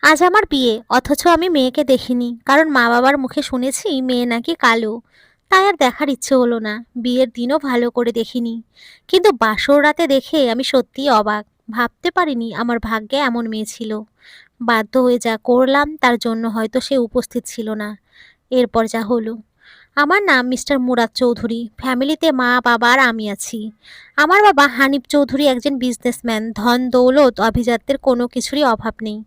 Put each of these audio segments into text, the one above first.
আজ আমার বিয়ে, অথচ আমি মেয়েকে দেখিনি, কারণ মা বাবার মুখে শুনেছি মেয়ে নাকি কালো। তাই আর দেখার ইচ্ছে হলো না। বিয়ের দিনও ভালো করে দেখিনি, কিন্তু বাসর রাতে দেখে আমি সত্যিই অবাক। ভাবতে পারিনি আমার ভাগ্যে এমন মেয়ে ছিল। বাধ্য হয়ে যা করলাম তার জন্য হয়তো সে উপস্থিত ছিল না। এরপর যা হলো। আমার নাম মিস্টার মুরাদ চৌধুরী। ফ্যামিলিতে মা বাবা আর আমি আছি। আমার বাবা হানিফ চৌধুরী একজন বিজনেসম্যান। ধন দৌলত অভিজাত্যের কোনো কিছুরই অভাব নেই,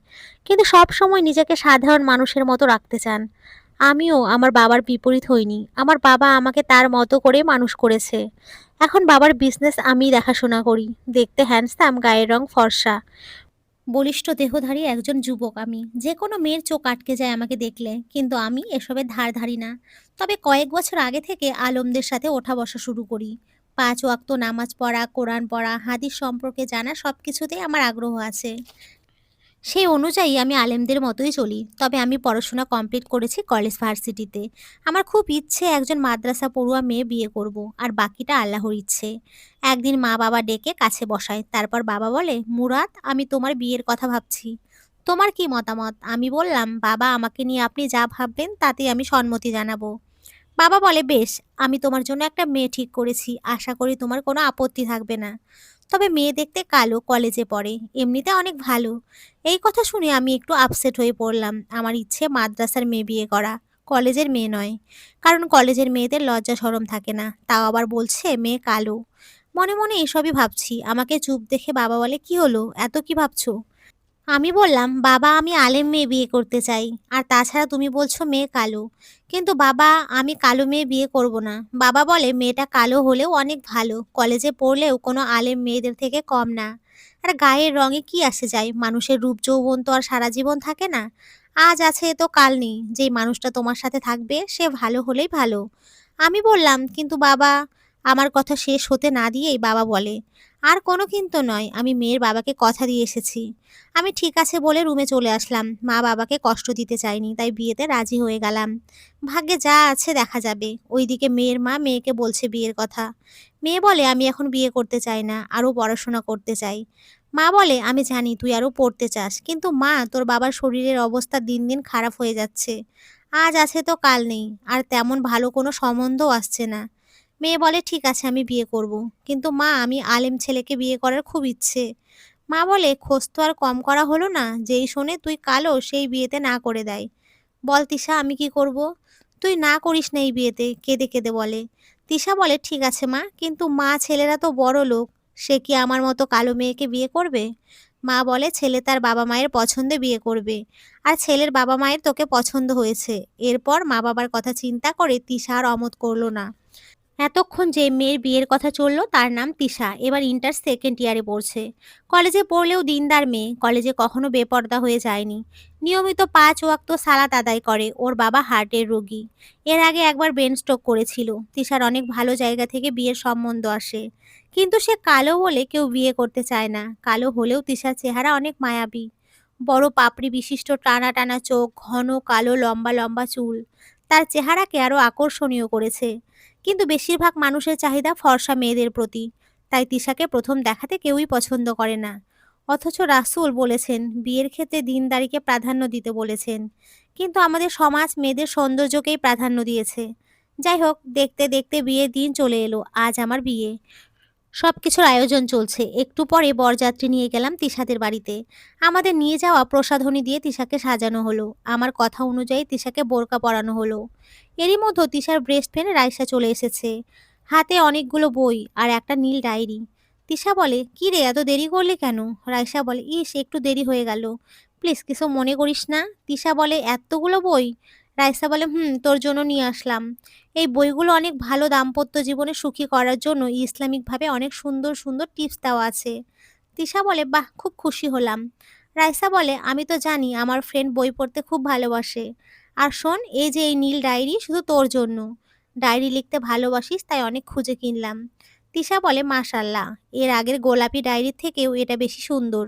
কিন্তু সব সময় নিজেকে সাধারণ মানুষের মতো রাখতে চান। আমিও আমার বাবার বিপরীত হইনি। আমার বাবা আমাকে তার মতো করে মানুষ করেছে। এখন বাবার বিজনেস আমি দেখাশোনা করি। দেখতে হ্যান্ডসাম, গায়ের রং ফর্সা, বলিষ্ঠ দেহধারী একজন যুবক আমি। যে কোনো মেয়ের চোখ আটকে যায় আমাকে দেখলে, কিন্তু আমি এসবের ধার ধারি না। তবে কয়েক বছর আগে থেকে আলমদের সাথে ওঠা বসা শুরু করি। 5 ওয়াক্ত নামাজ পড়া, কোরআন পড়া, হাদিস সম্পর্কে জানা, সব কিছুতেই আমার আগ্রহ আছে। সেই অনুযায়ী আমি আলেমদের মতোই চলি। তবে আমি পড়াশোনা কমপ্লিট করেছি কলেজ ভার্সিটিতে। আমার খুব ইচ্ছে একজন মাদ্রাসা পড়ুয়া মেয়ে বিয়ে করব, আর বাকিটা আল্লাহর ইচ্ছে। একদিন মা বাবা ডেকে কাছে বসায়, তারপর বাবা বলে, মুরাদ, আমি তোমার বিয়ের কথা ভাবছি। তোমার কি মতামত? আমি বললাম, বাবা, আমাকে নিয়ে আপনি যা ভাববেন তাতে আমি সম্মতি জানাবো। বাবা বলে, বেশ, আমি তোমার জন্য একটা মেয়ে ঠিক করেছি, আশা করি তোমার কোনো আপত্তি থাকবে না। তবে মেয়ে দেখতে কালো, কলেজে পড়ে, এমনিতে অনেক ভালো। এই কথা শুনে আমি একটু আপসেট হয়ে পড়লাম। আমার ইচ্ছে মাদ্রাসার মেয়ে বিয়ে করা, কলেজের মেয়ে নয়। কারণ কলেজের মেয়েদের লজ্জা শরম থাকে না, তাও আবার বলছে মেয়ে কালো। মনে মনে এসবই ভাবছি। আমাকে চুপ দেখে বাবা বলে, কি হলো, এত কি ভাবছো? আমি বললাম, বাবা, আমি আলেম মেয়ে বিয়ে করতে চাই। আর তাছাড়া তুমি বলছো মেয়ে কালো। কিন্তু বাবা, আমি কালো মেয়ে বিয়ে করব না। বাবা বলে, মেয়েটা কালো হলেও অনেক ভালো, কলেজে পড়লেও কোনো আলেম মেয়েদের থেকে কম না। আর গায়ের রঙে কি আসে যায়, মানুষের রূপ যৌবন তো আর সারা জীবন থাকে না। আজ আছে তো কাল নেই। যেই মানুষটা তোমার সাথে থাকবে সে ভালো হলেই ভালো। আমি বললাম, কিন্তু বাবা। আমার কথা শেষ হতে না দিয়েই বাবা বলে, আর কোনো কিন্তু নয়, আমি মেয়ের বাবাকে কথা দিয়ে এসেছি। আমি ঠিক আছে বলে রুমে চলে আসলাম। মা বাবাকে কষ্ট দিতে চাইনি, তাই বিয়েতে রাজি হয়ে গেলাম। ভাগ্যে যা আছে দেখা যাবে। ওইদিকে মেয়ের মা মেয়েকে বলছে বিয়ের কথা। মেয়ে বলে, আমি এখন বিয়ে করতে চাই না, আরও পড়াশোনা করতে চাই। মা বলে, আমি জানি তুই আরও পড়তে চাস, কিন্তু মা, তোর বাবার শরীরের অবস্থা দিন দিন খারাপ হয়ে যাচ্ছে। আজ আছে তো কাল নেই, আর তেমন ভালো কোনো সম্বন্ধও আসছে না। মেয়ে বলে, ঠিক আছে, আমি বিয়ে করব। কিন্তু মা, আমি আলেম ছেলেকে বিয়ে করার খুব ইচ্ছে। মা বলে, খোঁজ তো আর কম করা হলো না, যেই শোনে তুই কালো সেই বিয়েতে না করে দেয়। বল তিশা, আমি কি করব? তুই না করিস না এই বিয়েতে, কেঁদে কেঁদে বলে। তিশা বলে, ঠিক আছে মা, কিন্তু মা, ছেলেরা তো বড় লোক, সে কি আমার মতো কালো মেয়েকে বিয়ে করবে? মা বলে, ছেলে তার বাবা মায়ের পছন্দে বিয়ে করবে, আর ছেলের বাবা মায়ের তোকে পছন্দ হয়েছে। এরপর মা বাবার কথা চিন্তা করে তিশা আর অমত করলো না। এতক্ষণ যে মেয়ের বিয়ের কথা চলল তার নাম তিশা, এবার ইন্টার সেকেন্ড ইয়ারে পড়ছে। কলেজে পড়লেও দিনদার মেয়ে, কলেজে কখনো বেপর্দা হয়ে যায়নি। নিয়মিত 5 ওয়াক্ত সালাত আদায় করে। ওর বাবা হার্টের রোগী। এর আগে একবার ব্রেন স্ট্রোক করেছিল। তিশার অনেক ভালো জায়গা থেকে বিয়ের সম্বন্ধ আসে, কিন্তু সে কালো বলে কেউ বিয়ে করতে চায় না। কালো হলেও তিশার চেহারা অনেক মায়াবী। বড় পাপড়ি বিশিষ্ট টানা টানা চোখ, ঘন কালো লম্বা লম্বা চুল তার চেহারাকে আরো আকর্ষণীয় করেছে। কিন্তু বেশিরভাগ মানুষের চাহিদা ফর্সা মেয়েদের প্রতি, তাই তিশাকে প্রথম দেখাতে কেউই পছন্দ করে না। অথচ রাসূল বলেছেন বিয়ের ক্ষেত্রে দিনদারিকে প্রাধান্য দিতে বলেছেন, কিন্তু আমাদের সমাজ মেয়েদের সৌন্দর্যকেই প্রাধান্য দিয়েছে। যাই হোক, দেখতে দেখতে বিয়ের দিন চলে এলো। আজ আমার বিয়ে। সবকিছুর আয়োজন চলছে। একটু পরে বরযাত্রী নিয়ে গেলাম তিশাদের বাড়িতে। আমাদের নিয়ে যাওয়া প্রসাধনী দিয়ে তিশাকে সাজানো হলো। আমার কথা অনুযায়ী তিশাকে বোরকা পরানো হলো। এরই মধ্যে তিশার ব্রেস্ট ফ্রেন্ড রাইসা চলে এসেছে, হাতে অনেকগুলো বই আর একটা নীল ডায়েরি। তিশা বলে, কি রে, এত দেরি করলি কেন? রাইসা বলে, ইস, একটু দেরি হয়ে গেল, প্লিজ কিছু মনে করিস না। তিশা বলে, এতগুলো বই? রাইসা বলে, তোর জন্য নিয়ে আসলাম। এই বইগুলো অনেক ভালো, দাম্পত্য জীবনে সুখী করার জন্য ইসলামিকভাবে অনেক সুন্দর সুন্দর টিপস দেওয়া আছে। তিশা বলে, বাহ, খুব খুশি হলাম। রাইসা বলে, আমি তো জানি আমার ফ্রেন্ড বই পড়তে খুব ভালোবাসে। আর শোন, এই যে এই নীল ডায়েরি শুধু তোর জন্য। ডায়েরি লিখতে ভালোবাসিস, তাই অনেক খুঁজে কিনলাম। তিশা বলে, মাশাল্লাহ, এর আগের গোলাপি ডায়েরির থেকেও এটা বেশি সুন্দর।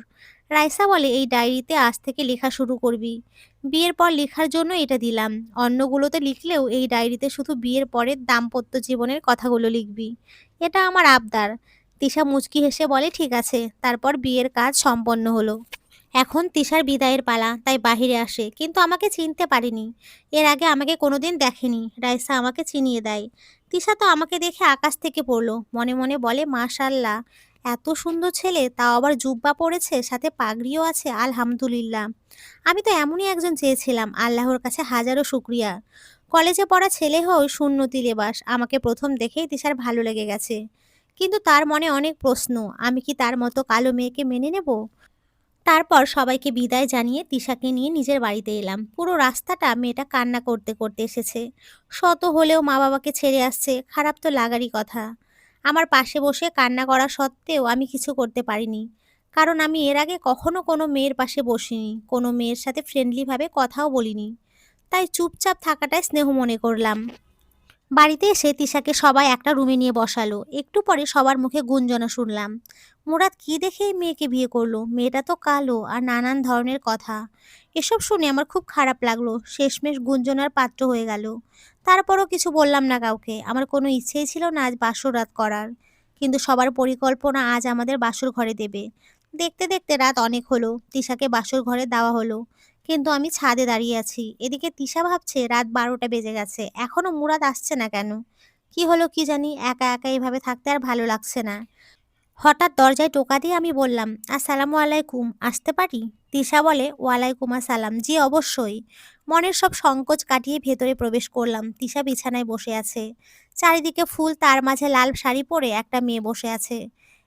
রাইসা বলে, এই ডায়েরিতে আজ থেকে লেখা শুরু করবি। বিয়ের পর লেখার জন্য এটা দিলাম। অন্যগুলোতে লিখলেও এই ডায়েরিতে শুধু বিয়ের পরের দাম্পত্য জীবনের কথাগুলো লিখবি। এটা আমার আবদার। তিশা মুচকি হেসে বলে, ঠিক আছে। তারপর বিয়ের কাজ সম্পন্ন হলো। এখন তিশার বিদায়ের পালা, তাই বাহিরে আসে, কিন্তু আমাকে চিনতে পারেনি। এর আগে আমাকে কোনোদিন দেখেনি। রাইসা আমাকে চিনিয়ে দেয়। তিশা তো আমাকে দেখে আকাশ থেকে পড়লো, মনে মনে বলে মাশাল্লাহ, এত সুন্দর ছেলে, তাও আবার জুব্বা পরেছে, সাথে পাগড়িও আছে, আলহামদুলিল্লাহ। আমি তো এমনই একজন চেয়েছিলাম, আল্লাহর কাছে হাজারো শুক্রিয়া। কলেজে পড়া ছেলে হয়েও সুন্নতি লেবাস, আমাকে প্রথম দেখেই তিশার ভালো লেগে গেছে। কিন্তু তার মনে অনেক প্রশ্ন, আমি কি তার মতো কালো মেয়েকে মেনে নেব? তারপর সবাইকে বিদায় জানিয়ে তিশাকে নিয়ে নিজের বাড়িতে এলাম। পুরো রাস্তাটা মেয়েটা কান্না করতে করতে এসেছে। শত হলেও মা বাবাকে ছেড়ে আসছে, খারাপ তো লাগারই কথা। আমার পাশে বসে কান্না করা সত্ত্বেও আমি কিছু করতে পারিনি। কারণ আমি এর আগে কখনো কোনো মেয়ের পাশে বসিনি, কোনো মেয়ের সাথে ফ্রেন্ডলিভাবে কথাও বলিনি। তাই চুপচাপ থাকাটাই স্নেহ মনে করলাম। বাড়িতে এসে তিশাকে সবাই একটা রুমে নিয়ে বসালো। একটু পরে সবার মুখে গুঞ্জনা শুনলাম, মুরাদ কি দেখে এই মেয়েকে বিয়ে করলো, মেয়েটা তো কালো, আর নানান ধরনের কথা। এসব শুনে আমার খুব খারাপ লাগলো, শেষমেশ গুঞ্জনার পাত্র হয়ে গেল। তারপরও কিছু বললাম না কাউকে, আমার কোনো ইচ্ছেই ছিল না আজ বাসর রাত করার। কিন্তু সবার পরিকল্পনা আজ আমাদের বাসর ঘরে দেবে। দেখতে দেখতে রাত অনেক হলো, তিশাকে বাসর ঘরে দেওয়া হলো। কিন্তু আমি ছাদে দাঁড়িয়ে আছি, এদিকে তিশা ভাবছে রাত 12টা বেজে গেছে, এখনো মুরাদ আসছে না কেন। কি হলো কি জানি, একা একা এভাবে থাকতে আর ভালো লাগছে না। হঠাৎ দরজায় টোকা দিয়ে আমি বললাম, আসসালামু আলাইকুম, আসতে পারি? তিশা বলে, ওয়ালাইকুম আসসালাম, জি অবশ্যই। মনের সব সংকোচ কাটিয়ে ভেতরে প্রবেশ করলাম। তিশা বিছানায় বসে আছে, চারিদিকে ফুল, তার মাঝে লাল শাড়ি পরে একটা মেয়ে বসে আছে।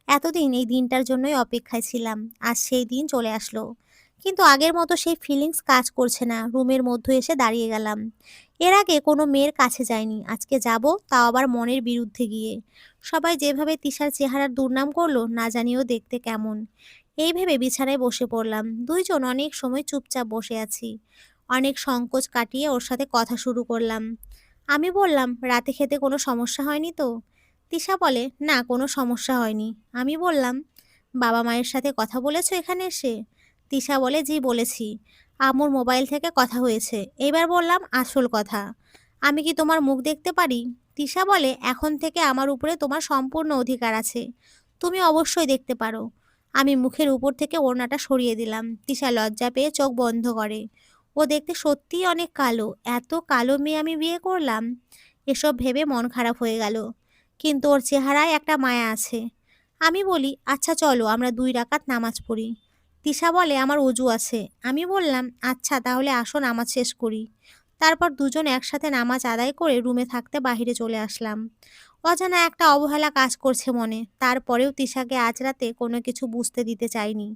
এতদিন এই দিনটার জন্যই অপেক্ষায় ছিলাম, আজ সেই দিন চলে আসলো। কিন্তু আগের মতো সেই ফিলিংস কাজ করছে না। রুমের মধ্যে এসে দাঁড়িয়ে গেলাম। এর আগে কোনো মেয়ের কাছে যাইনি, আজকে যাব, তাও আবার মনের বিরুদ্ধে গিয়ে। সবাই যেভাবে তিশার চেহারার দুর্নাম করলো, না জানিও দেখতে কেমন। এই ভেবে বিছানায় বসে পড়লাম। দুইজন অনেক সময় চুপচাপ বসে আছি। অনেক সংকোচ কাটিয়ে ওর সাথে কথা শুরু করলাম। আমি বললাম, রাতে খেতে কোনো সমস্যা হয়নি তো? তিশা বলে, না কোনো সমস্যা হয়নি। আমি বললাম, বাবা মায়ের সাথে কথা বলেছো এখানে এসে? তিশা বলে, জি বলেছি, আম্মুর মোবাইল থেকে কথা হয়েছে। এবার বললাম আসল কথা, আমি কি তোমার মুখ দেখতে পারি? তিশা বলে, এখন থেকে আমার উপরে তোমার সম্পূর্ণ অধিকার আছে, তুমি অবশ্যই দেখতে পারো। আমি মুখের উপর থেকে ওড়নাটা সরিয়ে দিলাম। তিশা লজ্জা পেয়ে চোখ বন্ধ করে। ও দেখতে সত্যিই অনেক কালো, এত কালো মেয়ে আমি বিয়ে করলাম। এসব ভেবে মন খারাপ হয়ে গেল। কিন্তু ওর চেহারায় একটা মায়া আছে। আমি বলি, আচ্ছা চলো আমরা 2 রাকাত নামাজ পড়ি। তিশা বলে, আমার অজু আছে। আমি বললাম, আচ্ছা তাহলে আসো নামাজ শেষ করি। তারপর দুজন একসাথে নামাজ আদায় করে রুমে থাকতে বাহিরে চলে আসলাম। অজানা একটা অবহেলা কাজ করছে মনে। তারপরেও তিশাকে আজ রাতে কোনো কিছু বুঝতে দিতে চাইনি।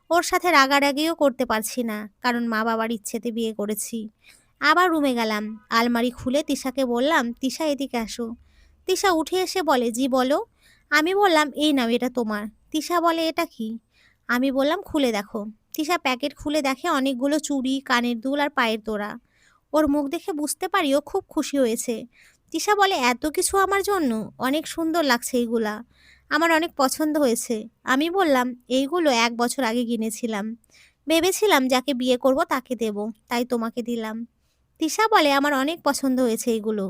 ওর সাথে রাগারাগিও করতে পারছি না, কারণ মা বাবার ইচ্ছেতে বিয়ে করেছি। আবার রুমে গেলাম। আলমারি খুলে তিশাকে বললাম, তিশা এদিকে আসো। তিশা উঠে এসে বলে, জি বলো। আমি বললাম, এই নাও এটা তোমার। তিশা বলে, এটা কি? আমি বললাম, খুলে দেখো। তিশা প্যাকেট খুলে দেখে অনেকগুলো চুড়ি, কানের দুল আর পায়ের তোড়া। ওর মুখ দেখে বুঝতে পারি ও খুব খুশি হয়েছে। তিশা বলে, এত কিছু আমার জন্য? অনেক সুন্দর লাগছে এইগুলা, আমার অনেক পছন্দ হয়েছে। আমি বললাম, এইগুলো 1 বছর আগে কিনেছিলাম, ভেবেছিলাম যাকে বিয়ে করব তাকে দেব, তাই তোমাকে দিলাম। তিশা বলে, আমার অনেক পছন্দ হয়েছে এইগুলো।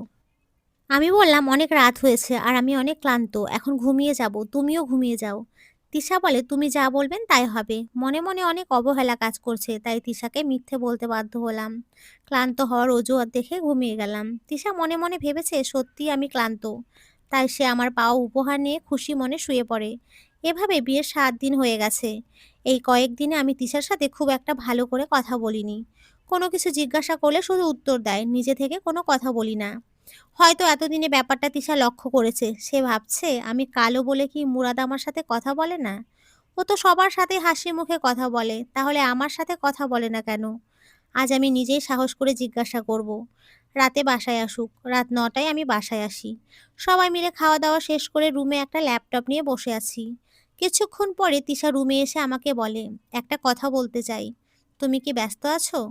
আমি বললাম, অনেক রাত হয়েছে আর আমি অনেক ক্লান্ত, এখন ঘুমিয়ে যাব, তুমিও ঘুমিয়ে যাও। তিশা বলে, তুমি যা বলবেন তাই হবে। মনে মনে অনেক অবহেলা কাজ করছে, তাই তিশাকে মিথ্যে বলতে বাধ্য হলাম। ক্লান্ত হওয়ার অজুহাত দেখে ঘুমিয়ে গেলাম। তিশা মনে মনে ভেবেছে সত্যি আমি ক্লান্ত, তাই সে আমার পাওয়া উপহার নিয়ে খুশি মনে শুয়ে পড়ে। এভাবে বিয়ের 7 দিন হয়ে গেছে। এই কয়েকদিনে আমি তিশার সাথে খুব একটা ভালো করে কথা বলিনি। কোনো কিছু জিজ্ঞাসা করলে শুধু উত্তর দেয়, নিজে থেকে কোনো কথা বলি না। হয়তো এতদিনে ব্যাপারটা তিশা লক্ষ্য করেছে। সে ভাবছে আমি কালো বলে কি মুরাদ আমার সাথে কথা বলে না? ও তো সবার সাথে হাসি মুখে কথা বলে, তাহলে আমার সাথে কথা বলে না কেন? আজ আমি নিজেই সাহস করে জিজ্ঞাসা করব। রাতে বাসায় আসুক, রাত 9টায় আমি বাসায় আসি। সবাই মিলে খাওয়া দাওয়া শেষ করে রুমে একটা ল্যাপটপ নিয়ে বসে আছি। কিছুক্ষণ পরে তিশা রুমে এসে আমাকে বলে, একটা কথা বলতে চাই, তুমি কি ব্যস্ত আছো?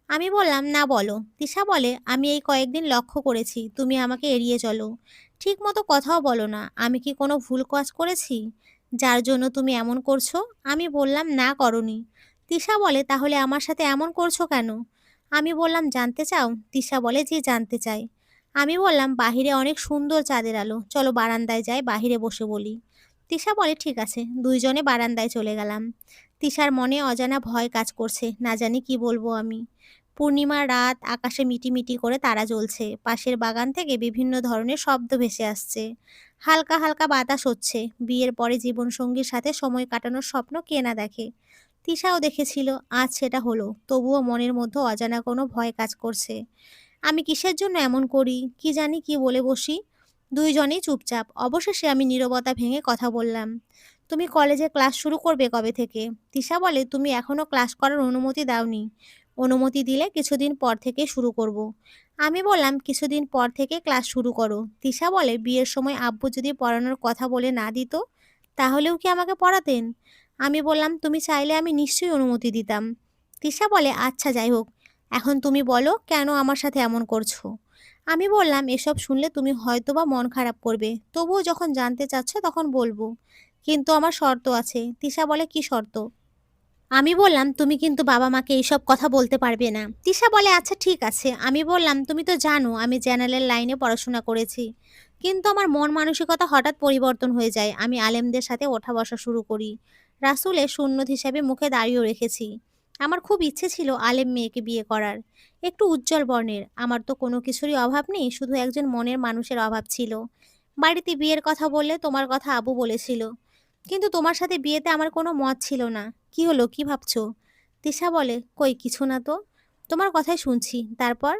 আমি বললাম, না বলো। তিশা বলে, আমি এই কয়েকদিন লক্ষ্য করেছি তুমি আমাকে এড়িয়ে চলো, ঠিক মতো কথাও বলো না। আমি কি কোনো ভুল কাজ করেছি যার জন্য তুমি এমন করছো? আমি বললাম, না করনি। তিশা বলে, তাহলে আমার সাথে এমন করছো কেন? আমি বললাম, জানতে চাও? তিশা বলে, জি জানতে চাই। আমি বললাম, বাহিরে অনেক সুন্দর চাঁদের আলো, চলো বারান্দায় যাই, বাহিরে বসে বলি। তিশা বলে ঠিক আছে। দুইজনে বারান্দায় চলে গেলাম। তিশার মনে অজানা ভয় কাজ করছে, না জানি কি বলবো আমি। পূর্ণিমার রাত, আকাশে মিটিমিটি করে তারা জ্বলছে, পাশের বাগান থেকে বিভিন্ন ধরনের শব্দ ভেসে আসছে, হালকা হালকা বাতাস হচ্ছে। বিয়ের পরে জীবনসঙ্গীর সাথে সময় কাটানোর স্বপ্ন কে না দেখে। তিশাও দেখেছিল, আজ সেটা হলো। তবুও মনের মধ্যে অজানা কোনো ভয় কাজ করছে। আমি কিসের জন্য এমন করি, কি জানি কি বলে বসি। দুইজনেই চুপচাপ। অবশেষে আমি নীরবতা ভেঙে কথা বললাম। তুমি কলেজে ক্লাস শুরু করবে কবে থেকে? তিশা বলে তুমি এখনো ক্লাস করার অনুমতি দাওনি। অনুমতি দিলে কিছুদিন পর থেকে শুরু করব। আমি বললাম কিছুদিন পর থেকে ক্লাস শুরু করো। তিশা বলে বিয়ের সময় আব্বু যদি পড়ানোর কথা বলে না দিত, তাহলেও কি আমাকে পড়াতেন? আমি বললাম তুমি চাইলে আমি নিশ্চয়ই অনুমতি দিতাম। তিশা বলে আচ্ছা যাই হোক, এখন তুমি বলো কেন আমার সাথে এমন করছো। আমি বললাম এসব শুনলে তুমি হয়তোবা মন খারাপ করবে, তবুও যখন জানতে চাচ্ছ তখন বলবো। কিন্তু আমার শর্ত আছে। তিশা বলে কি শর্ত? আমি বললাম তুমি কিন্তু বাবা মাকে এইসব কথা বলতে পারবে না। তিশা বলে আচ্ছা ঠিক আছে। আমি বললাম তুমি তো জানো আমি জেনারেল লাইনে পড়াশোনা করেছি, কিন্তু আমার মন মানসিকতা হঠাৎ পরিবর্তন হয়ে যায়। আমি আলেমদের সাথে ওঠা বসা শুরু করি, রাসূলের সুন্নত হিসাবে মুখে দাড়িও রেখেছি। আমার খুব ইচ্ছে ছিল আলেম মেয়েকে বিয়ে করার, একটু উজ্জ্বল বর্ণের। আমার তো কোনো কিছুরই অভাব নেই, শুধু একজন মনের মানুষের অভাব ছিল। বাড়িতে বিয়ের কথা বললে তোমার কথা আবু বলেছিল, কিন্তু তোমার সাথে বিয়েতে আমার কোনো মত ছিল না। কি হলো, কি ভাবছো? তিশা বলে কই কিছু না তো, তোমার কথাই শুনছি। তারপর?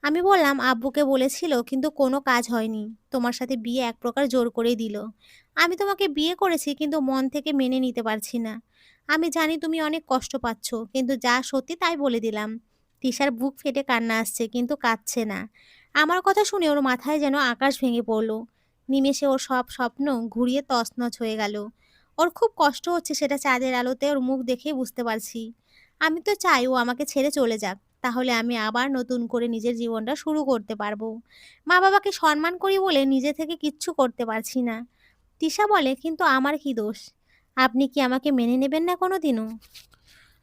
আমি বললাম আব্বুকে বলেছিল কিন্তু কোনো কাজ হয়নি। তোমার সাথে বিয়ে এক প্রকার জোর করেই দিল। আমি তোমাকে বিয়ে করেছি কিন্তু মন থেকে মেনে নিতে পারছি না। আমি জানি তুমি অনেক কষ্ট পাচ্ছ, কিন্তু যা সত্যি তাই বলে দিলাম। তিশার বুক ফেটে কান্না আসছে, কিন্তু কাঁদছে না। আমার কথা শুনে ওর মাথায় যেন আকাশ ভেঙে পড়ল। নিমেষে ওর সব স্বপ্ন ঘুরিয়ে তছনছ হয়ে গেল। ওর খুব কষ্ট হচ্ছে, সেটা চাঁদের আলোতে ওর মুখ দেখেই বুঝতে পারছি। আমি তো চাই ও আমাকে ছেড়ে চলে যাক, তাহলে আমি আবার নতুন করে নিজের জীবনটা শুরু করতে পারবো। মা বাবাকে সম্মান করি বলে নিজে থেকে কিচ্ছু করতে পারছি না। তিশা বলে কিন্তু আমার কি দোষ? আপনি কি আমাকে মেনে নেবেন না কোনোদিনও?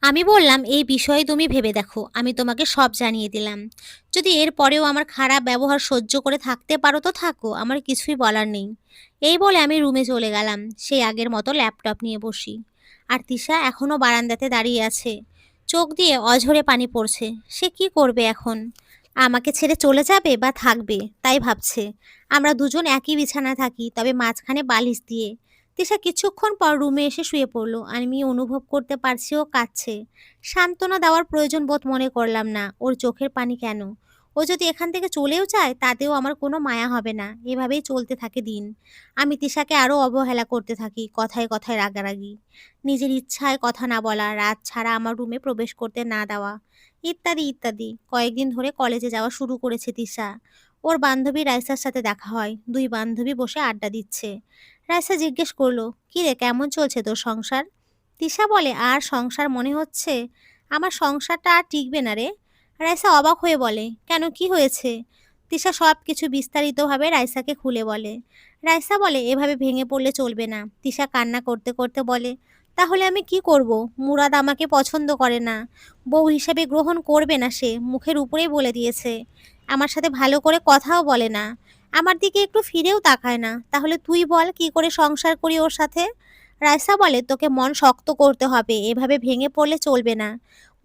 আমি বললাম এই বিষয়ে তুমি ভেবে দেখো, আমি তোমাকে সব জানিয়ে দিলাম। যদি এর পরেও আমার খারাপ ব্যবহার সহ্য করে থাকতে পারো তো থাকো, আমার কিছুই বলার নেই। এই বলে আমি রুমে চলে গেলাম, সেই আগের মতো ল্যাপটপ নিয়ে বসি। আর তিশা এখনো বারান্দাতে দাঁড়িয়ে আছে, চোখ দিয়ে অঝরে পানি পড়ছে। সে কি করবে এখন? আমাকে ছেড়ে চলে যাবে বা থাকবে তাই ভাবছে। আমরা দুজন একই বিছানায় থাকি, তবে মাঝখানে বালিশ দিয়ে। তিশা কিছুক্ষণ পর রুমে এসে শুয়ে পড়লো। আমি অনুভব করতে পারছি ও কাঁদছে। সান্ত্বনা দেওয়ার প্রয়োজন বোধ মনে করলাম না। ওর চোখের পানি কেন? ও যদি এখান থেকে চলেও যায় তাতেও আমার কোনো মায়া হবে না। এভাবেই চলতে থাকে দিন। আমি তিশাকে আরও অবহেলা করতে থাকি, কথায় কথায় রাগারাগি, নিজের ইচ্ছায় কথা না বলা, রাত ছাড়া আমার রুমে প্রবেশ করতে না দেওয়া, ইত্যাদি ইত্যাদি। কয়েকদিন ধরে কলেজে যাওয়া শুরু করেছে তিশা। ওর বান্ধবী রাইসার সাথে দেখা হয়, দুই বান্ধবী বসে আড্ডা দিচ্ছে। রাইসা জিজ্ঞেস করলো, কি রে কেমন চলছে তোর সংসার? তিশা বলে আর সংসার মনে হচ্ছে, আমার সংসারটা আর টিকবে না রে। রাইসা অবাক হয়ে বলে কেন, কি হয়েছে? তিশা সব কিছু বিস্তারিতভাবে রাইসাকে খুলে বলে। রাইসা বলে এভাবে ভেঙে পড়লে চলবে না। তিশা কান্না করতে করতে বলে তাহলে আমি কি করব? মুরাদ আমাকে পছন্দ করে না, বউ হিসেবে গ্রহণ করবে না, সে মুখের উপরেই বলে দিয়েছে। আমার সাথে ভালো করে কথাও বলে না, আমার দিকে একটু ফিরেও তাকায় না। তাহলে তুই বল কি করে সংসার করি ওর সাথে? রাইসা বলে তোকে মন শক্ত করতে হবে, এভাবে ভেঙে পড়লে চলবে না।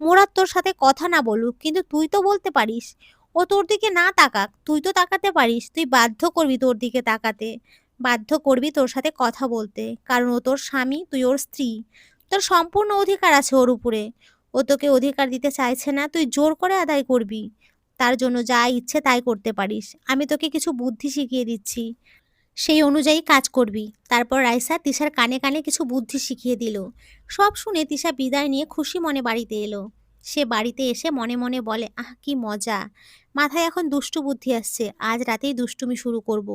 মুরাদ তোর সাথে কথা না বলুক, কিন্তু তুই তো বলতে পারিস। ও তোর দিকে না তাকাক, তুই তো তাকাতে পারিস। তুই বাধ্য করবি তোর দিকে তাকাতে, বাধ্য করবি তোর সাথে কথা বলতে, কারণ ও তোর স্বামী, তুই ওর স্ত্রী। তোর সম্পূর্ণ অধিকার আছে ওর উপরে। ও তোকে অধিকার দিতে চাইছে না, তুই জোর করে আদায় করবি। তার জন্য যা ইচ্ছে তাই করতে পারিস। আমি তোকে কিছু বুদ্ধি শিখিয়ে দিচ্ছি, সেই অনুযায়ী কাজ করবি। তারপর রাইসা তিশার কানে কানে কিছু বুদ্ধি শিখিয়ে দিল। সব শুনে তিশা বিদায় নিয়ে খুশি মনে বাড়িতে এলো। সে বাড়িতে এসে মনে মনে বলে আহ কি মজা, মাথায় এখন দুষ্টু বুদ্ধি আসছে, আজ রাতেই দুষ্টুমি শুরু করব।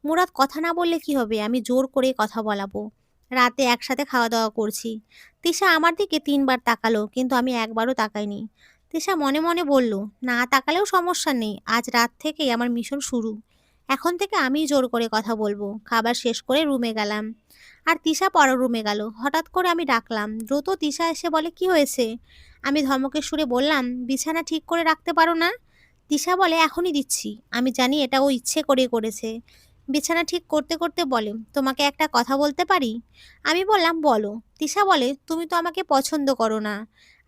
মুরাদ কথা না বললে কি হবে, আমি জোর করে কথা বলাবো। রাতে একসাথে খাওয়া দাওয়া করছি। তিশা আমার দিকে 3বার তাকালো, কিন্তু আমি একবারও তাকাইনি। তিশা মনে মনে বলল না তাকালেও সমস্যা নেই, আজ রাত থেকেই আমার মিশন শুরু। এখন থেকে আমিই জোর করে কথা বলবো। খাবার শেষ করে রুমে গেলাম, আর তিশা পরের রুমে গেল। হঠাৎ করে আমি ডাকলাম, দ্রুত তিশা এসে বলে কি হয়েছে? আমি ধমকের সুরে বললাম বিছানা ঠিক করে রাখতে পারো না? তিশা বলে এখনই দিচ্ছি। আমি জানি এটা ও ইচ্ছে করে করেছে, বিছানা ঠিক করতে করতে বলে, তোমাকে একটা কথা বলতে পারি? আমি বললাম, বলো। তিশা বলে, তুমি তো আমাকে পছন্দ করো না,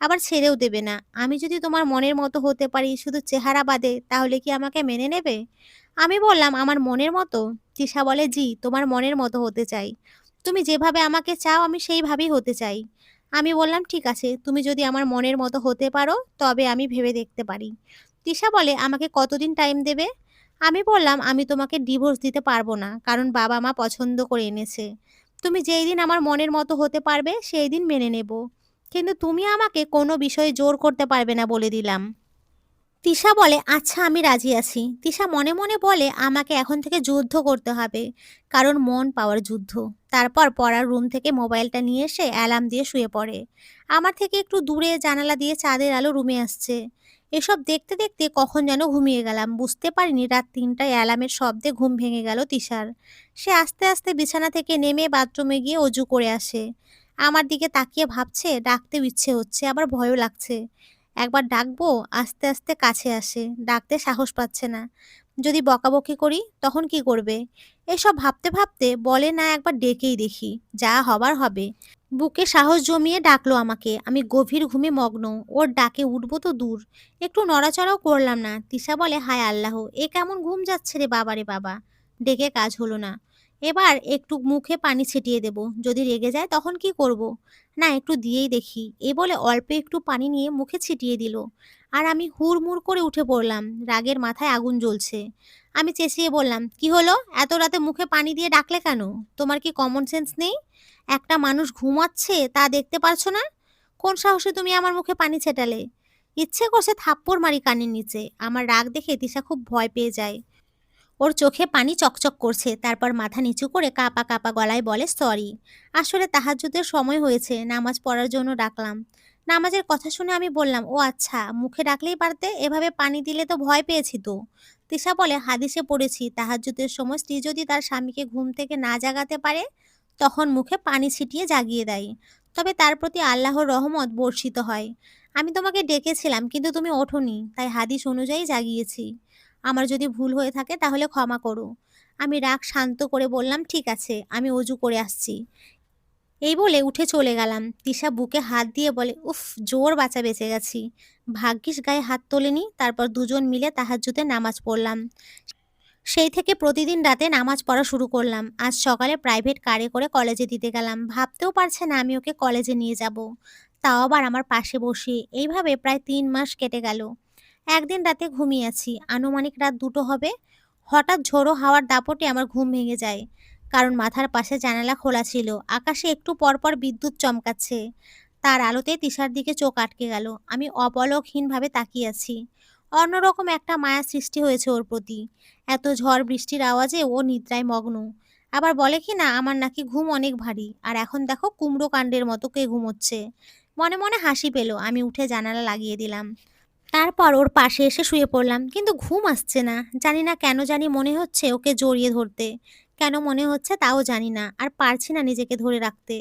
আবার ছেড়েও দেবে না। আমি যদি তোমার মনের মতো হতে পারি শুধু চেহারা বাদে, তাহলে কি আমাকে মেনে নেবে? আমি বললাম, আমার মনের মতো? তিশা বলে, জি, তোমার মনের মতো হতে চাই। তুমি যেভাবে আমাকে চাও আমি সেইভাবেই হতে চাই। আমি বললাম, ঠিক আছে, তুমি যদি আমার মনের মতো হতে পারো তবে আমি ভেবে দেখতে পারি। তিশা বলে, আমাকে কতদিন টাইম দেবে? আমি বললাম, আমি তোমাকে ডিভোর্স দিতে পারবো না, কারণ বাবা মা পছন্দ করে এনেছে। তুমি যেই দিন আমার মনের মতো হতে পারবে সেই দিন মেনে নেব, কিন্তু তুমি আমাকে কোনো বিষয়ে জোর করতে পারবে না বলে দিলাম। তিশা বলে, আচ্ছা, আমি রাজি আছি। তিশা মনে মনে বলে, আমাকে এখন থেকে যুদ্ধ করতে হবে, কারণ মন পাওয়ার যুদ্ধ। তারপর পড়ার রুম থেকে মোবাইলটা নিয়ে এসে অ্যালার্ম দিয়ে শুয়ে পড়ে। আমার থেকে একটু দূরে জানালা দিয়ে চাঁদের আলো রুমে আসছে। এসব দেখতে দেখতে কখন যেন ঘুমিয়ে গেলাম, বুঝতে পারিনি রাত ৩টায় অ্যালার্মের শব্দে ঘুম ভেঙে গেল তিশার। সে আস্তে আস্তে বিছানা থেকে নেমে বাথরুমে গিয়ে অজু করে আসে। আমার দিকে তাকিয়ে ভাবছে, ডাকতেও ইচ্ছে হচ্ছে, আবার ভয়ও লাগছে। একবার ডাকবো, আস্তে আস্তে কাছে আসে, ডাকতে সাহস পাচ্ছে না। যদি বকাবকি করি তখন কি করবে? এসব ভাবতে ভাবতে বলে, না, একবার ডেকেই দেখি, যা হবার হবে। বুকে সাহস জমিয়ে ডাকলো আমাকে। আমি গভীর ঘুমে মগ্ন। ওর ডাকে উঠবো তো দূর, একটু নড়াচড়াও করলাম না। তিশা বলে, হায় আল্লাহ, এ কেমন ঘুম যাচ্ছে রে বাবা রে বাবা। ডেকে কাজ হলো না। এবার একটু মুখে পানি ছিটিয়ে দেব, যদি রেগে যায় তখন কি করব? না, একটু দিয়েই দেখি। এ বলে অল্প একটু পানি নিয়ে মুখে ছিটিয়ে দিল। আর আমি হুড়মুড় করে উঠে পড়লাম, রাগের মাথায় আগুন জ্বলছে। আমি চেঁচিয়ে বললাম, কি হলো? এত রাতে মুখে পানি দিয়ে ডাকলে কেন? তোমার কি কমন সেন্স নেই? একটা মানুষ ঘুমাচ্ছে তা দেখতে পারছো না? কোন সাহসে তুমি আমার মুখে পানি ছেটালে? ইচ্ছে করছে থাপ্পড় মারি কানের নিচে। আমার রাগ দেখে তিশা খুব ভয় পেয়ে যায়। ওর চোখে পানি চকচক করছে, তারপর মাথা নিচু করে কাঁপা কাঁপা গলায় বলে, সরি। আসলে তাহাজ্জুদের সময় হয়েছে, নামাজ পড়ার জন্য ডাকলাম। নামাজের কথা শুনে আমি বললাম, ও আচ্ছা, মুখে ডাকলেই পারতে, এভাবে পানি দিলে তো ভয় পেয়েছি তো। তিশা বলে, হাদিসে পড়েছি তাহাজ্জুদের সময় স্ত্রী যদি তার স্বামীকে ঘুম থেকে না জাগাতে পারে তখন মুখে পানি ছিটিয়ে জাগিয়ে দেয়, তবে তার প্রতি আল্লাহর রহমত বর্ষিত হয়। আমি তোমাকে ডেকেছিলাম কিন্তু তুমি ওঠোনি, তাই হাদিস অনুযায়ী জাগিয়েছি। আমার যদি ভুল হয়ে থাকে তাহলে ক্ষমা করো। আমি রাগ শান্ত করে বললাম, ঠিক আছে, আমি অজু করে আসছি। এই বলে উঠে চলে গেলাম। তিশা বুকে হাত দিয়ে বলে, উফ, জোর বাঁচা বেঁচে গেছি। ভাগ্যিস গায়ে হাত তোলেনি। তারপর দুজন মিলে তাহাজ্জুদের নামাজ পড়লাম। সেই থেকে প্রতিদিন রাতে নামাজ পড়া শুরু করলাম। আজ সকালে প্রাইভেট কারে করে কলেজে দিতে গেলাম। ভাবতেও পারছে না আমি ওকে কলেজে নিয়ে যাব, তাও আবার আমার পাশে বসে। এইভাবে প্রায় ৩ মাস কেটে গেল। একদিন রাতে ঘুমিয়ে আছি, আনুমানিক রাত ২টো হবে। হঠাৎ ঝোড়ো হাওয়ার দাপটে আমার ঘুম ভেঙে যায়, কারণ মাথার পাশে জানালা খোলা ছিল। আকাশে একটু পরপর বিদ্যুৎ চমকাচ্ছে। তার আলোতে তিশার দিকে চোখ আটকে গেল। আমি অপলকহীনভাবে তাকিয়ে আছি। অন্যরকম একটা মায়া সৃষ্টি হয়েছে ওর প্রতি। এত ঝড় বৃষ্টির আওয়াজে ও নিদ্রায় মগ্ন। আবার বলে কি না, আমার নাকি ঘুম অনেক ভারী, আর এখন দেখো কুমড়ো কাণ্ডের মতো কে ঘুমোচ্ছে। মনে মনে হাসি পেল। আমি উঠে জানালা লাগিয়ে দিলাম। তারপর ওর পাশে এসে শুয়ে পড়লাম, কিন্তু ঘুম আসছে না। জানি না কেন, জানি মনে হচ্ছে ওকে জড়িয়ে ধরতে। কেন মনে হচ্ছে তাও জানি না, আর পারছি না নিজেকে ধরে রাখতে।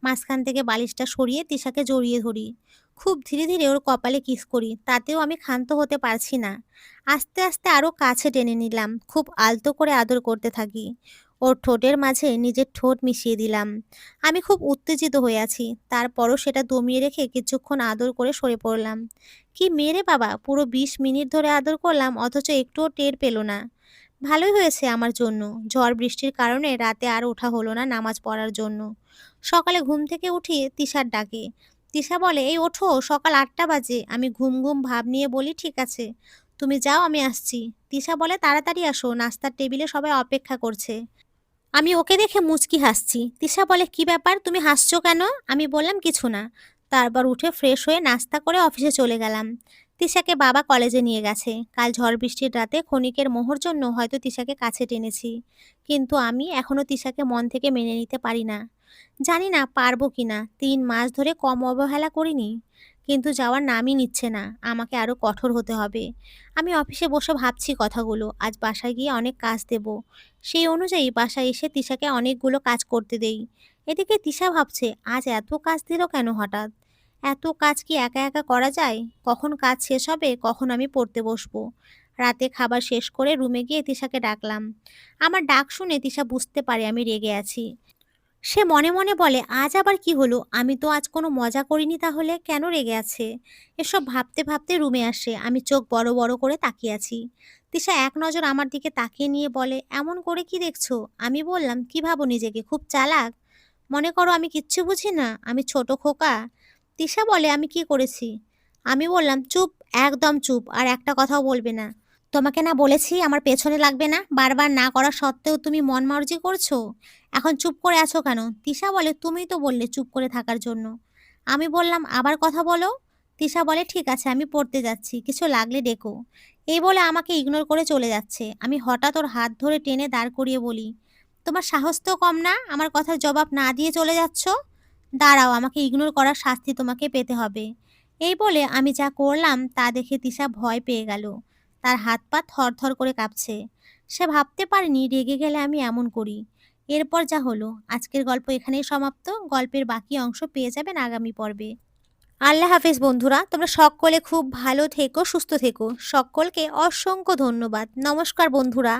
মাঝখান থেকে বালিশটা সরিয়ে তিশাকে জড়িয়ে ধরি। খুব ধীরে ধীরে ওর কপালে কিস করি, তাতেও আমি ক্ষান্ত হতে পারছি না। আস্তে আস্তে আরো কাছে টেনে নিলাম, খুব আলতো করে আদর করতে থাকি। ওর ঠোঁটের মাঝে নিজের ঠোঁট মিশিয়ে দিলাম। আমি খুব উত্তেজিত হয়ে আছি, তারপরও সেটা দমিয়ে রেখে কিছুক্ষণ আদর করে সরে পড়লাম। কি মেরে বাবা, পুরো ২০ মিনিট ধরে আদর করলাম, অথচ একটুও টের পেল না। ভালোই হয়েছে আমার জন্য। ঝড় বৃষ্টির কারণে রাতে আর ওঠা হলো না নামাজ পড়ার জন্য। সকালে ঘুম থেকে উঠিয়ে তিশার ডাকে। তিশা বলে, এই ওঠো, সকাল ৮টা বাজে। আমি ঘুম ঘুম ভাব নিয়ে বলি, ঠিক আছে, তুমি যাও, আমি আসছি। তিশা বলে, তাড়াতাড়ি আসো, নাস্তার টেবিলে সবাই অপেক্ষা করছে। আমি ওকে দেখে মুচকি হাসছি। তিশা বলে, কি ব্যাপার, তুমি হাসছো কেন? আমি বললাম, কিছু না। তারপর উঠে ফ্রেশ হয়ে নাস্তা করে অফিসে চলে গেলাম। তিশাকে বাবা কলেজে নিয়ে গেছে। কাল ঝড় বৃষ্টির রাতে ক্ষণিকের মোহর জন্য হয়তো তিশাকে কাছে টেনেছি, কিন্তু আমি এখনো তিশাকে মন থেকে মেনে নিতে পারি না। জানি না পারবো কিনা। ৩ মাস ধরে কম অবহেলা করিনি, কিন্তু যাওয়ার নামই নিচ্ছে না। আমাকে আরো কঠোর হতে হবে। আমি অফিসে বসে ভাবছি কথাগুলো। আজ বাসায় গিয়ে অনেক কাজ দেব। সেই অনুযায়ী বাসায় এসে তিশাকে অনেকগুলো কাজ করতে দেই। এদিকে তিশা ভাবছে, আজ এত কাজ দিল কেন হঠাৎ? এত কাজ কি একা একা করা যায়? কখন কাজ শেষ হবে, কখন আমি পড়তে বসবো। রাতে খাবার শেষ করে রুমে গিয়ে তিশাকে ডাকলাম। আমার ডাক শুনে তিশা বুঝতে পারে আমি রেগে আছি। সে মনে মনে বলে, আজ আবার কি হলো? আমি তো আজ কোনো মজা করিনি, তাহলে কেন রেগে আছে? এসব ভাবতে ভাবতে রুমে আসে। আমি চোখ বড় বড় করে তাকিয়ে আছি। তিশা এক নজর আমার দিকে তাকিয়ে নিয়ে বলে, এমন করে কি দেখছো? আমি বললাম, কি ভাবো নিজেকে, খুব চালাক? মনে করো আমি কিচ্ছু বুঝি না, আমি ছোট খোকা? তিশা বলে, আমি কি করেছি? আমি বললাম, চুপ, একদম চুপ, আর একটা কথাও বলবে না। তোমাকে না বলেছি আমার পেছনে লাগবে না? বারবার না করা সত্ত্বেও তুমি মন মর্জি করছো। এখন চুপ করে আছো কেন? তিশা বলে, তুমিই তো বললে চুপ করে থাকার জন্য। আমি বললাম, আবার কথা বলো। তিশা বলে, ঠিক আছে, আমি পড়তে যাচ্ছি, কিছু লাগলে ডেকো। এই বলে আমাকে ইগনোর করে চলে যাচ্ছে। আমি হঠাৎ ওর হাত ধরে টেনে দাঁড় করিয়ে বলি, তোমার সাহস তো কম না, আমার কথার জবাব না দিয়ে চলে যাচ্ছ? দাঁড়াও, আমাকে ইগনোর করার শাস্তি তোমাকে পেতে হবে। এই বলে আমি যা করলাম তা দেখে তিশা ভয় পেয়ে গেল। তার হাত পা থরথর করে কাঁপছে। সে ভাবতে পারেনি রেগে গেলে আমি এমন করি। এরপর যা হলো, আজকের গল্প এখানেই সমাপ্ত। গল্পের বাকি অংশ পেয়ে যাবেন আগামী পর্বে। আল্লাহ হাফেজ বন্ধুরা, তোমরা সকলে খুব ভালো থেকো, সুস্থ থেকো। সকলকে অসংখ্য ধন্যবাদ। নমস্কার বন্ধুরা।